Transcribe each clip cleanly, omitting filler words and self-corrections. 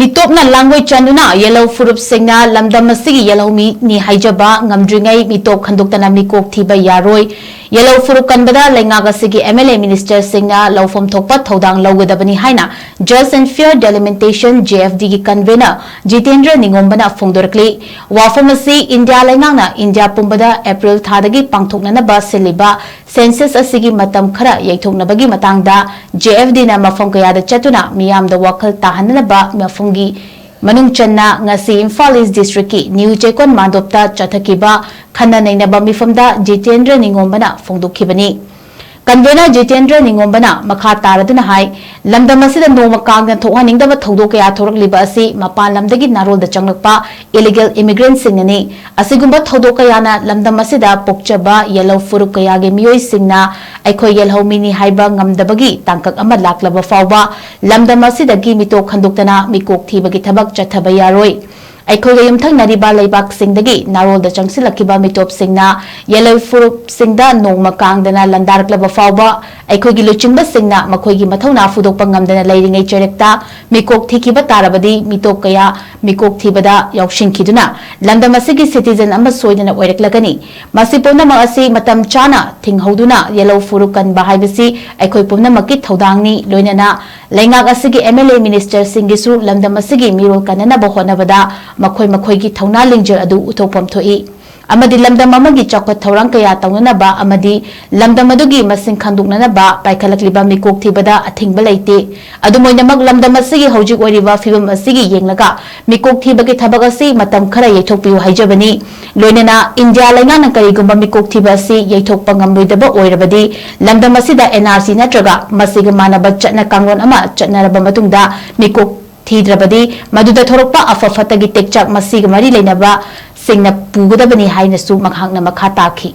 Mitopna language chanduna yellow furup singna lamdamasigi yellow mi ni haijaba ngamdringai mitop khanduktana mikok thiba yaroi yellow furup kanbada lengaga sigi MLA minister singna lawfom thokpa thodang lawgadabani haina Just and Fair Delimitation JFD gi convener Jitendra Ningombana phongdorkli wafamasi India lengangna India pumbada April thadagi pangthoknana ba seliba census asigi matam khara yaithoknabagi matangda JFD na mafam kayada chatuna miyamda wakhal tahanna ba mafumgi manung channa ngasi Imphal East District ki New Chekon Mandopta chathakiba khana nainaba mifamda Jitendra Ningombana phongdokhibani Convener Jitendra Ningombana makha taraduna hai lamdamasida noma kangna thohaningdaba thodo kaya thorakliba asi mapan lamdagi narol da changlakpa illegal immigrants singnani asigumba thodo kayana lamdamasida pokchaba yellow furup kayage miyoi singna aikhoi yellow mini haiba ngamdabagi tangkak ama laklaba fawba lamdamasida gi mito khanduktana mikok thibagi thabak chathaba yaroi Aikhoga yumthang nariba laibak singdagi narol da changsilakiba mitop singna yellow furup singda nongma kangdana landaraklaba fawba aikhogi luchingba singna makhoigi mathona fudokpa ngamdana leiringai cherekta mikok thikiba tarabadi mitop kaya mikok thibada yawshinkhiduna lamdamasigi citizen ama soidana oireklagani masipona maasi matam chana thinghoduna yellow furup kanba haibasi aikhoi pumna makki thodangni loinana laingak asigi MLA minister singisu lamdamasigi mirol kanana bahonabada makhoi gi thona lingjel adu uthopam thoi amadi lamdam amagi chakot thorang kaya tawnana ba amadi lamdam adugi masing khanduknana ba paikhalakliba mikok thibada athingba leite adu moinamak lamdam asigi hojik oiriba fibam asigi yenglaga mikok thibagi thabak asi matam khara yethokpiu haijabani loinana India laingana karigumba mikok thiba asi yethokpa ngamloidaba oirabadi lamdam asida NRC natraga masiga manaba chatna kanglon ama chatnaraba matungda mikok Thidrabadi Maduda Thorokpa Afafatagi Tekchak Masig Mari Lenaba Singna Pugadabani Hainasu Makhangna Makhataki.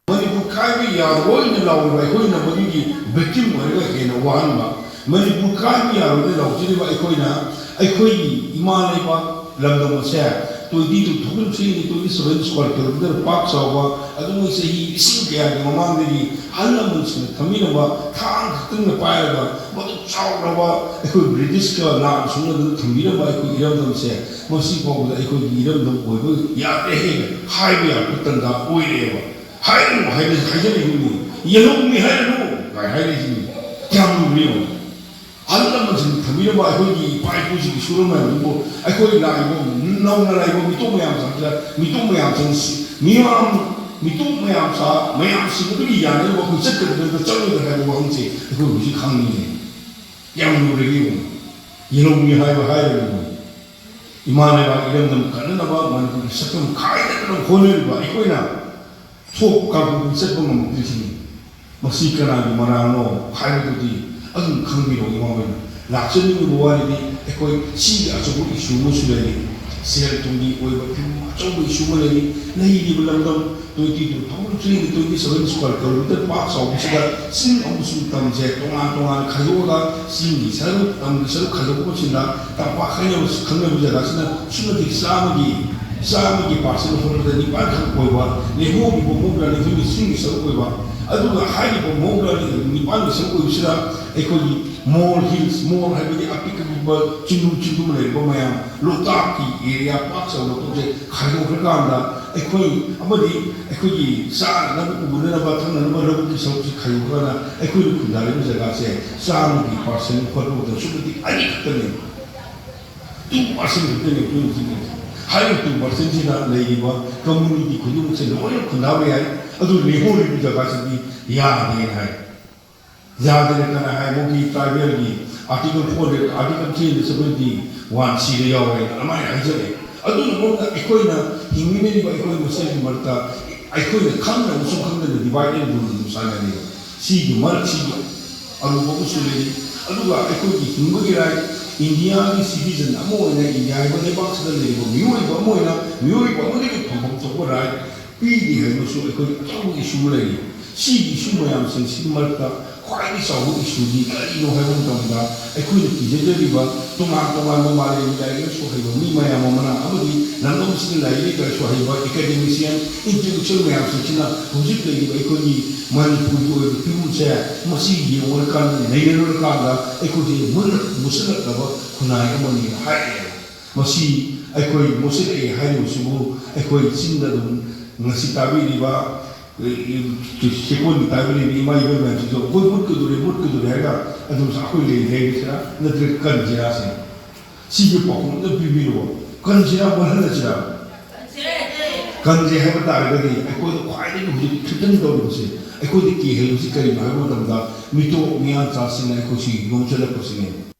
Manipukai Yaroi in the Law, Hoina Bodigi, Bekim in a Wamba. Manipukai Yaroi, Jiliba Ecoina, Ecoini, Imanaba, Lamdamasa. To di to Tugun Tree to this red sculptor, the parks over, I don't say he is here, Mamandi, Halamus, Taminaba, Tank, the Pire, but the Chowrava, I could rediscover now, sooner than Taminaba, I could hear them say, Mosipo, I could hear them, Yah, Highway, Putanda, Oieva, Hiding, hiding, Yellow me, I hiding, Tam Rio. Halamus, Taminaba, I could be Pipusi, Suruman, I could lie. Nong na laibo mitung mayam sang mitung mayam sa mayam singapuri yan ni waktu cekar dengan cakap dengan orang si itu mesti kami ni yang nuregi yang ni hai iman ayah ilam dam kerana apa mana sekarang kaya dengan koner ba ikoi na sok kamu sekarang mungkin sini masih kerana di mana no kaya tu di agun kami lo iman mana laksan ni buat ini ikoi si asal isu musuh ni Sel tunggi oi bakim coba isu lagi nahi di belandam tu itu tahun tu di seven sekolah kalau kita paksa bisa sin musuh tam je tongan kayu sin di selalu tam selalu kayu cinta tak pakainya kena berjaga sana sudah sama di pasal orang tadi pakai koi ba leho di bawah berani tu sin selalu koi ba aduh hari bawah berani ni pan selalu koi bisa ekoli more hills more hari api ba cindu mulai bamaya lotaki area paksa lo je khayo khanda ekoi amadi ekoi sa na bu bu na ba thang na ba ro ki so khayo khana ekoi ku dare mu jaga se sa mu ki person ko ro da subti ani khatane 2% khatane ku ni hayo 2% ji na lei ba community ku ni se lo yo ku na ba ai adu ni ho ni jaga se ni ya ni hai ya de na hai mo ki tribal ki Article 4, Article 3 seperti 1C dia awal, ramai aja ni. Aduh, orang ikoi na hingga ni ikoi Muslim merta, ikoi na kamera musuh kamera divide dulu sana ni. Si jumal si, aduh bagus ni. Aduh, ikoi hingga kira India ni citizen, amo ni India ni bangsa ni. Miui bamu ni pun tu rai. Pi dia musuh ikoi tahu isu lagi. Si isu macam sensi merta. ꯈ꯭ꯋꯥꯏꯗꯒꯤ ꯆꯥꯎꯕ ꯏꯁꯨꯗꯤ ꯀꯔꯤꯅꯣ ꯍꯥꯏꯕ ꯃꯇꯝꯗ ꯑꯩꯈꯣꯏꯅ ꯄꯤꯖꯗꯧꯔꯤꯕ ꯇꯣꯉꯥꯟ ꯇꯣꯉꯥꯟꯕ ꯃꯥꯂꯦꯝꯒꯤ ꯂꯥꯏꯔꯤꯛ ꯂꯥꯏꯁꯨ ꯍꯩꯕ ꯃꯤ ꯃꯌꯥꯝ ꯑꯃꯅ ꯑꯃꯗꯤ ꯂꯝꯗꯝꯁꯤꯒꯤ ꯂꯥꯏꯔꯤꯛ ꯂꯥꯏꯁꯨ ꯍꯩꯕ ꯑꯦꯀꯥꯗꯦꯃꯤꯁꯤꯌꯟ ꯏꯟꯇꯦꯂꯦꯛꯆꯨꯋꯦꯜ ꯃꯌꯥꯝꯁꯤꯡꯁꯤꯅ ꯍꯧꯖꯤꯛ ꯂꯩꯔꯤꯕ ꯑꯩꯈꯣꯏꯒꯤ ꯃꯅꯤꯄꯨꯔꯒꯤ ꯑꯣꯏꯕ ꯐꯤꯕꯝꯁꯦ ꯃꯁꯤ ꯌꯦꯡꯉꯨꯔꯀꯥꯟꯗ ꯅꯩꯅꯔꯨꯔꯀꯥꯟꯗ ꯑꯩꯈꯣꯏꯁꯦ ꯃꯨꯁꯜꯂꯛꯂꯕ ꯈꯨꯟꯅꯥꯏ ꯑꯃꯅꯤ ꯍꯥꯏꯔꯦ ꯃꯁꯤ ꯑꯩꯈꯣꯏ ꯃꯨꯁꯜꯂꯛꯑꯦ ꯍꯥꯏꯔꯤꯕꯁꯤꯕꯨ ꯑꯩꯈꯣꯏ ꯆꯤꯡꯗ ꯑꯗꯨꯝ ꯉꯁꯤ ꯇꯥꯕꯤꯔꯤꯕ ꯆꯦꯛꯀꯣꯟꯒꯤ ꯇꯥꯕꯤꯔꯤꯕ ꯏꯃꯥ ꯏꯕꯦꯜ ꯃꯌꯥꯝꯁꯤꯡꯁꯨ ꯑꯩꯈꯣꯏ ꯃꯨꯠꯀꯗꯣꯔꯦ ꯍꯥꯏꯔꯒ ꯑꯗꯨꯝ ꯑꯩꯈꯣꯏ ꯂꯩꯔꯤꯁꯤꯔꯥ ꯅꯠꯇ꯭ꯔꯒ ꯀꯟꯁꯤꯔꯥꯁꯦ ꯁꯤꯒꯤ ꯄꯥꯎꯈꯨꯝ ꯑꯝꯇ ꯄꯤꯕꯤꯔꯛꯑꯣ ꯀꯟꯁꯤꯔꯥ ꯃꯨꯠꯍꯜꯂꯁꯤꯔꯥ ꯀꯟꯁꯦ ꯍꯥꯏꯕ ꯇꯥꯔꯒꯗꯤ ꯑꯩꯈꯣꯏꯗ ꯈ꯭ꯋꯥꯏꯗꯒꯤ ꯍꯧꯖꯤꯛ ꯊ꯭ꯔꯤꯇꯟ ꯇꯧꯔꯤꯕꯁꯦ ꯑꯩꯈꯣꯏꯗ ꯀꯤꯍꯜꯂꯤꯕꯁꯤ ꯀꯔꯤꯅꯣ ꯍꯥꯏꯕ ꯃꯇꯝꯗ ꯃꯤꯇꯣꯞ ꯃꯤꯌꯥꯟꯆꯥꯁꯤꯡꯅ ꯑꯩꯈꯣꯏꯁꯤ ꯌꯣꯝꯁꯤꯜꯂꯛꯄꯁꯤꯅꯦ